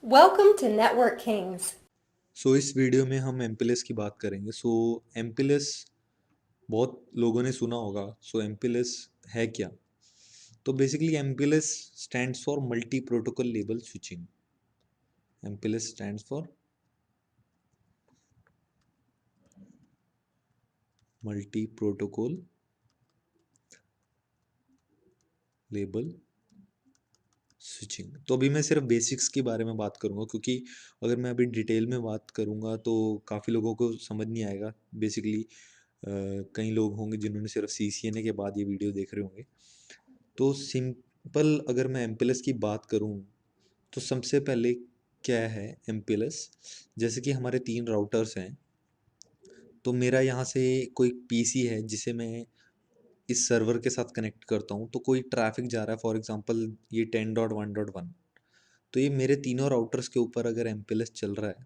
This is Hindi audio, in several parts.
Welcome to Network Kings. इस वीडियो में हम एमपीएलएस की बात करेंगे। एमपीएलएस बहुत लोगों ने सुना होगा। एमपीएलएस है क्या? तो basically MPLS stands for multi protocol label switching. MPLS stands for multi protocol label switching. तो अभी मैं सिर्फ बेसिक्स के बारे में बात करूंगा, क्योंकि अगर मैं अभी डिटेल में बात करूंगा तो काफ़ी लोगों को समझ नहीं आएगा। बेसिकली कई लोग होंगे जिन्होंने सिर्फ सीसीएनए के बाद ये वीडियो देख रहे होंगे। तो सिंपल अगर मैं एमपीएलएस की बात करूं तो सबसे पहले क्या है एमपीएलएस। जैसे कि हमारे 3 राउटर्स हैं, तो मेरा यहाँ से कोई पीसी है जिसे मैं इस सर्वर के साथ कनेक्ट करता हूँ, तो कोई ट्रैफिक जा रहा है। फॉर एग्जांपल ये 10.1.1, तो ये मेरे तीनों राउटर्स के ऊपर अगर एमपीएलएस चल रहा है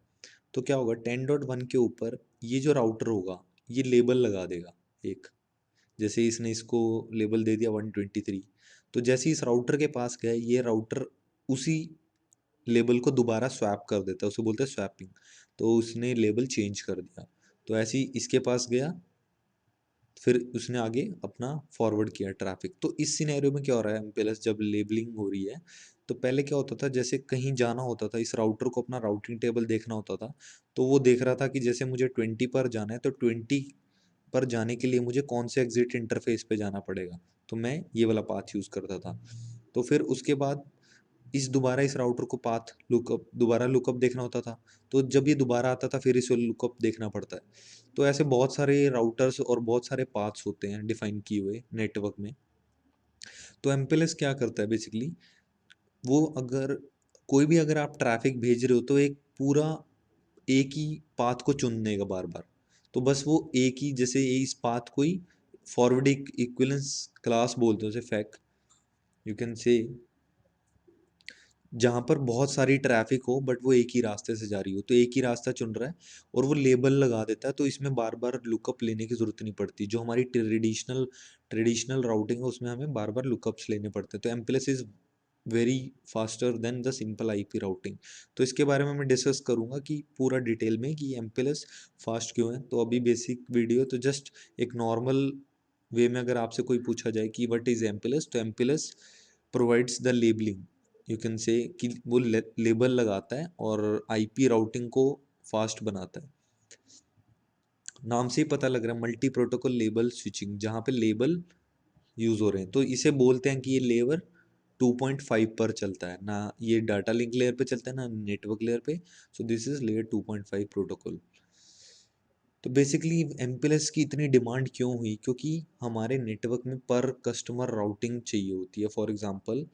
तो क्या होगा, 10.1 के ऊपर ये जो राउटर होगा ये लेबल लगा देगा एक। जैसे इसने इसको लेबल दे दिया 123, तो जैसे इस राउटर के पास गया ये राउटर उसी लेबल को दोबारा स्वैप कर देता है, उसे बोलते हैं स्वैपिंग। तो उसने लेबल चेंज कर दिया, तो ऐसे ही इसके पास गया, फिर उसने आगे अपना फॉरवर्ड किया ट्रैफिक। तो इस सिनेरियो में क्या हो रहा है, एमपीएलएस जब लेबलिंग हो रही है तो पहले क्या होता था, जैसे कहीं जाना होता था, इस राउटर को अपना राउटिंग टेबल देखना होता था, तो वो देख रहा था कि जैसे मुझे 20 पर जाना है तो 20 पर जाने के लिए मुझे कौन से एग्जिट इंटरफेस पे जाना पड़ेगा, तो मैं ये वाला पाथ यूज़ करता था। तो फिर उसके बाद इस राउटर को पाथ लुकअप दोबारा लुकअप देखना होता था, तो जब ये दोबारा आता था फिर इसे लुकअप देखना पड़ता है। तो ऐसे बहुत सारे राउटर्स और बहुत सारे पाथ्स होते हैं डिफाइन किए हुए नेटवर्क में। तो एमपीएलएस क्या करता है बेसिकली, वो अगर कोई भी अगर आप ट्रैफिक भेज रहे हो तो एक पूरा एक ही पाथ को चुनने का बार बार। तो बस वो एक ही, जैसे इस पाथ को ही फॉरवर्डिंग इक्विवेलेंस क्लास बोलते हैं उसे, फैक यू कैन से, जहाँ पर बहुत सारी ट्रैफिक हो बट वो एक ही रास्ते से जा रही हो, तो एक ही रास्ता चुन रहा है और वो लेबल लगा देता है। तो इसमें बार बार लुकअप लेने की ज़रूरत नहीं पड़ती। जो हमारी ट्रेडिशनल राउटिंग है उसमें हमें बार बार लुकअप्स लेने पड़ते हैं। तो MPLS is very faster than the simple IP routing. तो इसके बारे में मैं डिस्कस करूंगा कि पूरा डिटेल में कि एमपीएलएस फास्ट क्यों है। तो अभी बेसिक वीडियो, तो जस्ट एक नॉर्मल वे में अगर आपसे कोई पूछा जाए कि व्हाट इज एमपीएलएस, तो MPLS provides the labelling, you can say, कि वो लेबल लगाता है और आईपी राउटिंग को फास्ट बनाता है। नाम से ही पता लग रहा है मल्टी प्रोटोकॉल लेबल स्विचिंग, जहाँ पे लेबल यूज हो रहे हैं। तो इसे बोलते हैं कि ये लेवर 2.5 पर चलता है ना, ये डाटा लिंक लेयर पे चलता है ना नेटवर्क लेयर पे। So this is layer 2.5 protocol. तो बेसिकली एमपीएलएस की इतनी डिमांड क्यों हुई, क्योंकि हमारे नेटवर्क में पर कस्टमर राउटिंग चाहिए होती है। फॉर एग्जांपल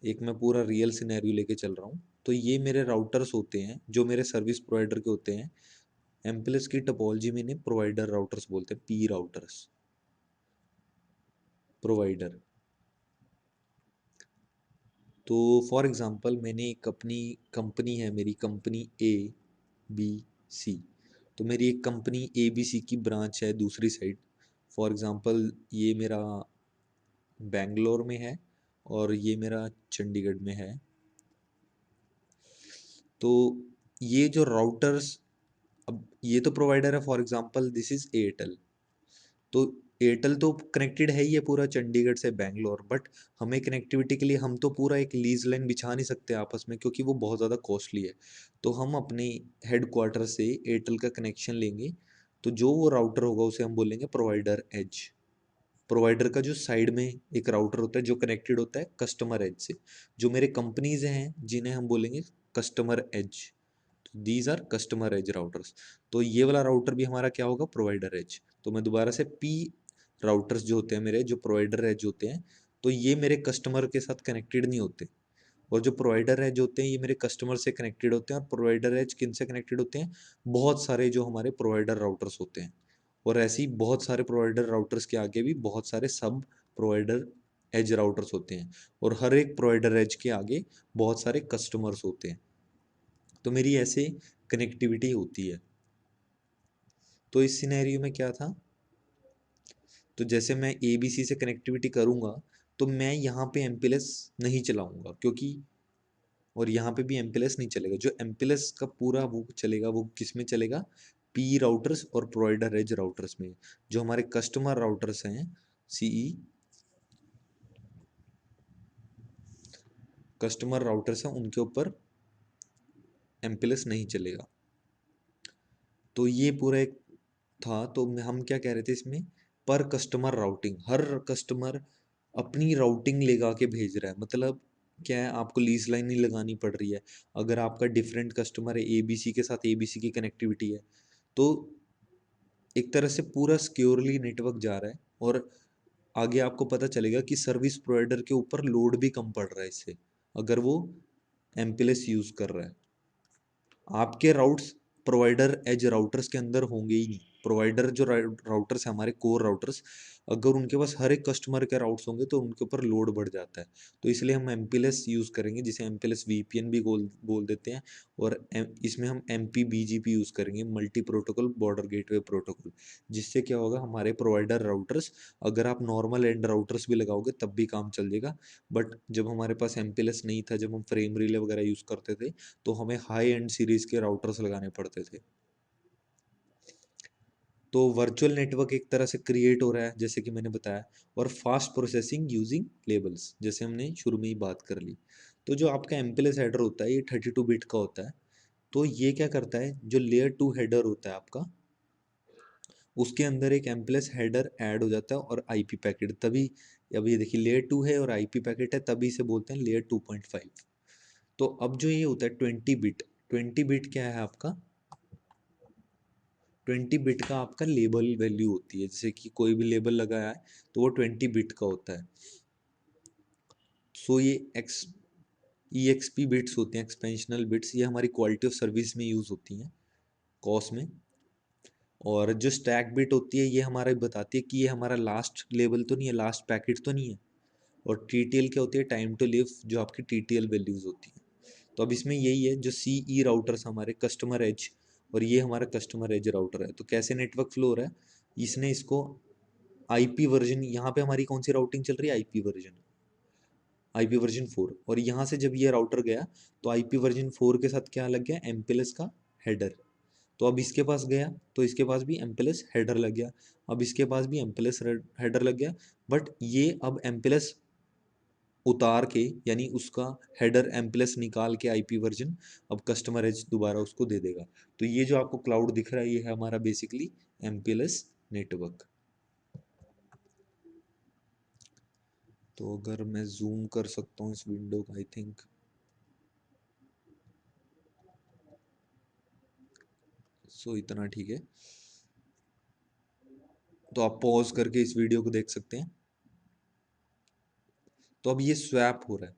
एक मैं पूरा रियल सिनेरियो लेके चल रहा हूँ। तो ये मेरे राउटर्स होते हैं जो मेरे सर्विस प्रोवाइडर के होते हैं। एमपीएलएस की टोपोलॉजी में इन्हें प्रोवाइडर राउटर्स बोलते हैं, पी राउटर्स, प्रोवाइडर। तो फॉर एग्जांपल मैंने एक अपनी कंपनी है, मेरी कंपनी ए बी सी। तो मेरी एक कंपनी ए बी सी की ब्रांच है दूसरी साइड। फॉर एग्जांपल ये मेरा बेंगलोर में है और ये मेरा चंडीगढ़ में है। तो ये जो राउटर्स, अब ये तो प्रोवाइडर है, for example this is Airtel. तो एयरटेल तो कनेक्टेड है ही है पूरा चंडीगढ़ से बेंगलोर, बट हमें कनेक्टिविटी के लिए हम तो पूरा एक लीज लाइन बिछा नहीं सकते आपस में, क्योंकि वो बहुत ज़्यादा कॉस्टली है। तो हम अपने हेडक्वार्टर से एयरटेल का कनेक्शन लेंगे, तो जो वो राउटर होगा उसे हम बोलेंगे प्रोवाइडर एज। प्रोवाइडर का जो साइड में एक राउटर होता है जो कनेक्टेड होता है कस्टमर एज से, जो मेरे कंपनीज हैं जिन्हें हम बोलेंगे customer edge. These are customer edge routers. तो ये वाला राउटर भी हमारा क्या होगा, प्रोवाइडर एज। तो मैं दोबारा से पी राउटर्स जो होते हैं मेरे, जो प्रोवाइडर एज होते हैं, तो ये मेरे कस्टमर के साथ कनेक्टेड नहीं होते। और जो प्रोवाइडर एज होते हैं ये मेरे कस्टमर से कनेक्टेड होते हैं। और प्रोवाइडर एज किन से कनेक्टेड होते हैं, बहुत सारे जो हमारे प्रोवाइडर राउटर्स होते हैं। और ऐसे ही बहुत सारे प्रोवाइडर राउटर्स के आगे भी बहुत सारे सब प्रोवाइडर एज राउटर्स होते हैं। और हर एक प्रोवाइडर एज के आगे बहुत सारे कस्टमर्स होते हैं। तो मेरी ऐसे कनेक्टिविटी होती है। तो इस सिनेरियो में क्या था, तो जैसे मैं एबीसी से कनेक्टिविटी करूंगा तो मैं यहाँ पे एमपीएलएस नहीं चलाऊंगा, क्योंकि और यहाँ पे भी MPLS नहीं चलेगा। जो MPLS का पूरा वो चलेगा वो किस में चलेगा, पी राउटर्स और प्रोवाइडर एज राउटर्स में। जो हमारे कस्टमर राउटर्स हैं, सीई कस्टमर राउटर्स हैं, उनके ऊपर MPLS नहीं चलेगा। तो ये पूरा एक था। तो हम क्या कह रहे थे इसमें, पर कस्टमर राउटिंग, हर कस्टमर अपनी राउटिंग लगा के भेज रहा है। मतलब क्या है, आपको लीज लाइन नहीं लगानी पड़ रही है। अगर आपका डिफरेंट कस्टमर है, ABC के साथ ABC की कनेक्टिविटी है, तो एक तरह से पूरा सिक्योरली नेटवर्क जा रहा है। और आगे आपको पता चलेगा कि सर्विस प्रोवाइडर के ऊपर लोड भी कम पड़ रहा है इससे, अगर वो MPLS यूज कर रहा है। आपके राउट्स प्रोवाइडर एज राउटर्स के अंदर होंगे ही नहीं। प्रोवाइडर जो राउटर्स है हमारे कोर राउटर्स, अगर उनके पास हर एक कस्टमर के राउट्स होंगे तो उनके ऊपर लोड बढ़ जाता है। तो इसलिए हम MPLS यूज़ करेंगे, जिसे MPLS VPN भी बोल देते हैं। और इसमें हम MPBGP यूज़ करेंगे, multi protocol border gateway protocol. जिससे क्या होगा, हमारे प्रोवाइडर राउटर्स, अगर आप नॉर्मल एंड राउटर्स भी लगाओगे तब भी काम चल जाएगा। बट जब हमारे पास MPLS नहीं था, जब हम फ्रेम रिले वगैरह यूज़ करते थे, तो हमें हाई एंड सीरीज के राउटर्स लगाने पड़ते थे। तो वर्चुअल नेटवर्क एक तरह से क्रिएट हो रहा है, जैसे कि मैंने बताया। और फास्ट प्रोसेसिंग यूजिंग लेबल्स, जैसे हमने शुरू में ही बात कर ली। तो जो आपका MPLS हेडर होता है, ये 32 बिट का होता है। तो ये क्या करता है, जो लेयर 2 हेडर होता है आपका, उसके अंदर एक MPLS हेडर ऐड हो जाता है और IP पैकेट। तभी अब ये देखिए, लेयर 2 है और IP पैकेट है, तभी इसे बोलते हैं लेयर 2.5। तो अब जो ये होता है 20 बिट, 20 बिट क्या है आपका, 20 बिट का आपका लेबल वैल्यू होती है। जैसे कि कोई भी लेबल लगाया है तो वो 20 बिट का होता है। सो ये EXP बिट्स होते हैं, एक्सपेंशनल बिट्स। ये हमारी क्वालिटी ऑफ सर्विस में यूज़ होती हैं, कॉस में। और जो स्टैक बिट होती है, ये हमारा बताती है कि ये हमारा लास्ट लेबल तो नहीं है, लास्ट पैकेट तो नहीं है। और TTL क्या होती है, टाइम टू लिव, जो आपकी TTL वैल्यूज़ होती है। तो अब इसमें यही है, जो CE राउटर्स हमारे कस्टमर एज, और ये हमारा कस्टमर एज राउटर है। तो कैसे नेटवर्क फ्लो हो रहा है, इसने इसको IP वर्जन, यहाँ पे हमारी कौन सी राउटिंग चल रही है, IP वर्जन 4। और यहाँ से जब ये राउटर गया तो IP वर्जन 4 के साथ क्या लग गया, MPLS का हेडर। तो अब इसके पास गया तो इसके पास भी MPLS हेडर लग गया, अब इसके पास भी MPLS हेडर लग गया। बट ये अब MPLS उतार के, यानी उसका हेडर MPLS निकाल के IP वर्जन अब कस्टमर एज दोबारा उसको दे देगा। तो ये जो आपको क्लाउड दिख रहा है, ये है हमारा बेसिकली MPLS नेटवर्क। तो अगर मैं जूम कर सकता हूँ इस विंडो को, आई थिंक सो इतना ठीक है। तो आप पॉज करके इस वीडियो को देख सकते हैं। तो अब ये स्वैप हो रहा है।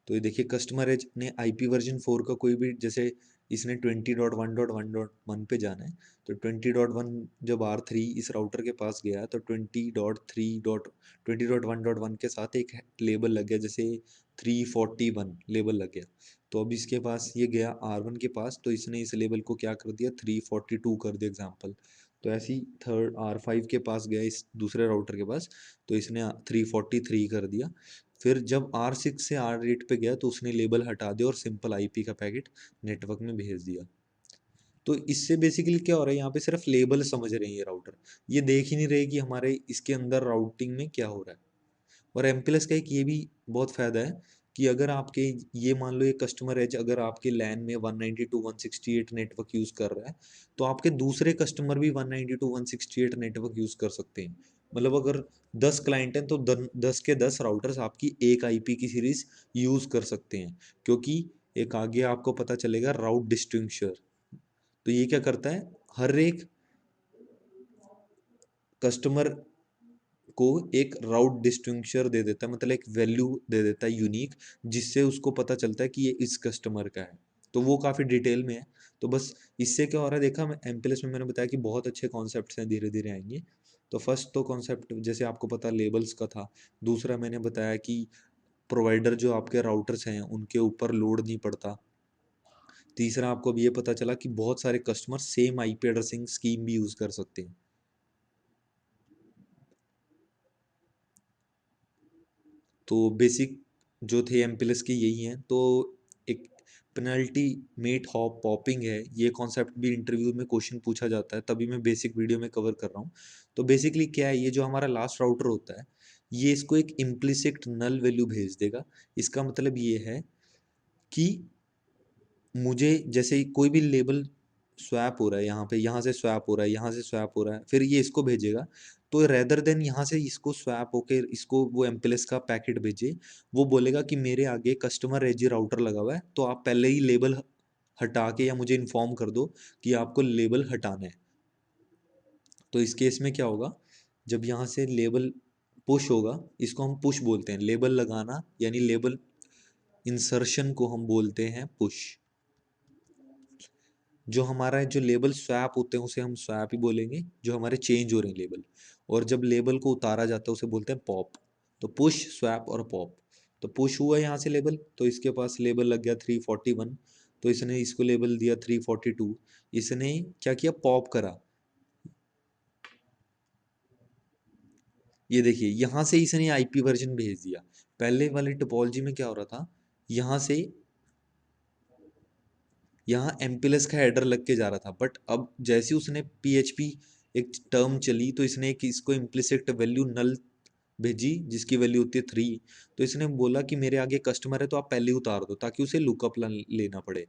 तो ये देखिए, कस्टमर एज ने IP वर्जन 4 का कोई भी, जैसे इसने 20.1.1.1 पे जाना है, तो 20.1 जब R3 इस राउटर के पास गया तो 20.1.1 के साथ एक लेबल लग गया, जैसे 341 लेबल लग गया। तो अब इसके पास ये गया R1 के पास, तो इसने इस लेबल को क्या कर दिया, 342 कर दिया एग्जाम्पल। तो ऐसे ही थर्ड R5 के पास गया, इस दूसरे राउटर के पास, तो इसने 343 कर दिया। फिर जब R6 से R8 पे गया तो उसने लेबल हटा दिया और सिंपल IP का पैकेट नेटवर्क में भेज दिया। तो इससे बेसिकली क्या हो रहा है, यहाँ पे सिर्फ लेबल समझ रहे हैं ये राउटर, ये देख ही नहीं रहे कि हमारे इसके अंदर राउटिंग में क्या हो रहा है। और MPLS का एक ये भी बहुत फायदा है कि अगर आपके, ये मान लो ये कस्टमर एज अगर आपके लैन में 192.168 नेटवर्क यूज कर रहा है, तो आपके दूसरे कस्टमर भी 192.168 नेटवर्क यूज कर सकते हैं। मतलब अगर 10 क्लाइंट हैं तो 10 के 10 राउटर्स आपकी एक IP की सीरीज यूज कर सकते हैं। क्योंकि एक आगे आपको पता चलेगा राउट डिस्टिंक्शर। तो ये क्या करता है, हर एक कस्टमर को एक राउट डिस्टिंक्शर दे देता है, मतलब एक वैल्यू दे देता है यूनिक, जिससे उसको पता चलता है कि ये इस कस्टमर का है। तो वो काफ़ी डिटेल में है। तो बस इससे क्या हो रहा है, देखा मैं MPLS में मैंने बताया कि बहुत अच्छे कॉन्सेप्ट्स हैं, धीरे धीरे आएंगे। तो फर्स्ट तो कॉन्सेप्ट जैसे आपको पता लेबल्स का था। दूसरा मैंने बताया कि प्रोवाइडर जो आपके राउटर्स हैं उनके ऊपर लोड नहीं पड़ता। तीसरा आपको भी ये पता चला कि बहुत सारे customer same IP addressing scheme भी यूज़ कर सकते हैं। तो बेसिक जो थे MPLS के यही हैं। तो एक पेनल्टी मेट हॉप पॉपिंग है, ये कॉन्सेप्ट भी इंटरव्यू में क्वेश्चन पूछा जाता है, तभी मैं बेसिक वीडियो में कवर कर रहा हूँ। तो बेसिकली क्या है, ये जो हमारा लास्ट राउटर होता है, ये इसको एक इम्प्लिसिट नल वैल्यू भेज देगा। इसका मतलब ये है कि मुझे जैसे कोई भी लेबल स्वैप हो रहा है, यहाँ पे यहाँ से स्वैप हो रहा है, यहाँ से स्वैप हो रहा है, फिर ये इसको भेजेगा। तो रेदर देन यहाँ से इसको स्वैप होके इसको वो एमपीएलएस का पैकेट भेजे, वो बोलेगा कि मेरे आगे कस्टमर एजी राउटर लगा हुआ है, तो आप पहले ही लेबल हटा के या मुझे इन्फॉर्म कर दो कि आपको लेबल हटाना है। तो इस केस में क्या होगा, जब यहाँ से लेबल पुश होगा, इसको हम पुश बोलते हैं, लेबल लगाना यानी लेबल इंसर्शन को हम बोलते हैं पुश। जो हमारा जो लेबल स्वैप होते हैं उसे हम स्वैप ही बोलेंगे, जो हमारे चेंज हो रहे हैं लेबल। और जब लेबल को उतारा जाता है उसे बोलते हैं पॉप। तो पुश, स्वैप और पॉप। तो पुश हुआ यहाँ से लेबल, तो इसके पास लेबल लग गया 341, तो इसने इसको लेबल दिया 342। इसने क्या किया, पॉप करा। ये देखिए यहाँ से इसने आईपी वर्जन भेज दिया। पहले वाली टोपोलॉजी में क्या हो रहा था, यहाँ से यहाँ एमपीएलएस का हेडर लग के जा रहा था, बट अब जैसे उसने पीएचपी एक टर्म चली, तो इसने एक इसको इम्प्लिसिट वैल्यू नल भेजी जिसकी वैल्यू होती है 3। तो इसने बोला कि मेरे आगे कस्टमर है तो आप पहले ही उतार दो ताकि उसे लुकअप लेना पड़े।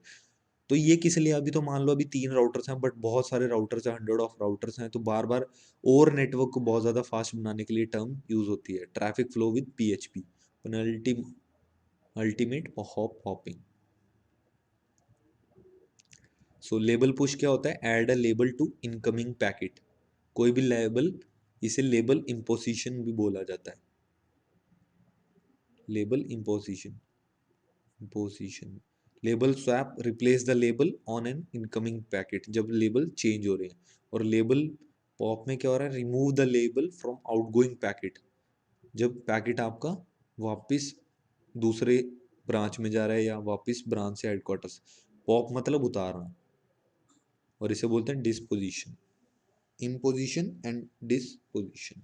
तो ये किस लिए, अभी तो मान लो अभी 3 राउटर्स हैं, बट बहुत सारे राउटर्स हैं, 100 ऑफ राउटर्स हैं, तो बार बार और नेटवर्क को बहुत ज़्यादा फास्ट बनाने के लिए टर्म यूज होती है, traffic flow with PHP, penultimate hop hopping. So label push क्या होता है, add a label to incoming packet. कोई भी लेबल, इसे लेबल इम्पोजिशन भी बोला जाता है, label imposition. Imposition label swap, replace the label on an incoming packet, जब लेबल चेंज हो रहे हैं। और लेबल पॉप में क्या हो रहा है, remove the label from outgoing packet, जब पैकेट आपका वापस दूसरे ब्रांच में जा रहा है या वापस ब्रांच से हेडक्वार्टर्स। पॉप मतलब उतारना, और इसे बोलते हैं disposition, imposition and disposition.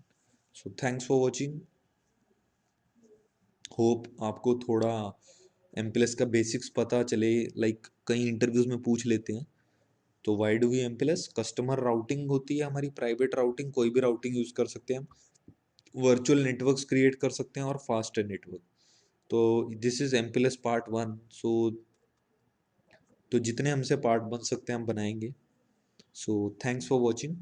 So thanks for watching. Hope आपको थोड़ा एमपीएलएस का बेसिक्स पता चले, लाइक कई इंटरव्यूज में पूछ लेते हैं। तो why do we MPLS, customer routing होती है हमारी, प्राइवेट राउटिंग, कोई भी राउटिंग यूज कर सकते हैं हम, वर्चुअल नेटवर्क्स क्रिएट कर सकते हैं और फास्टर नेटवर्क। तो दिस इज एमपीएलएस पार्ट 1। सो तो जितने हमसे पार्ट बन सकते हैं हम बनाएंगे। So thanks for watching.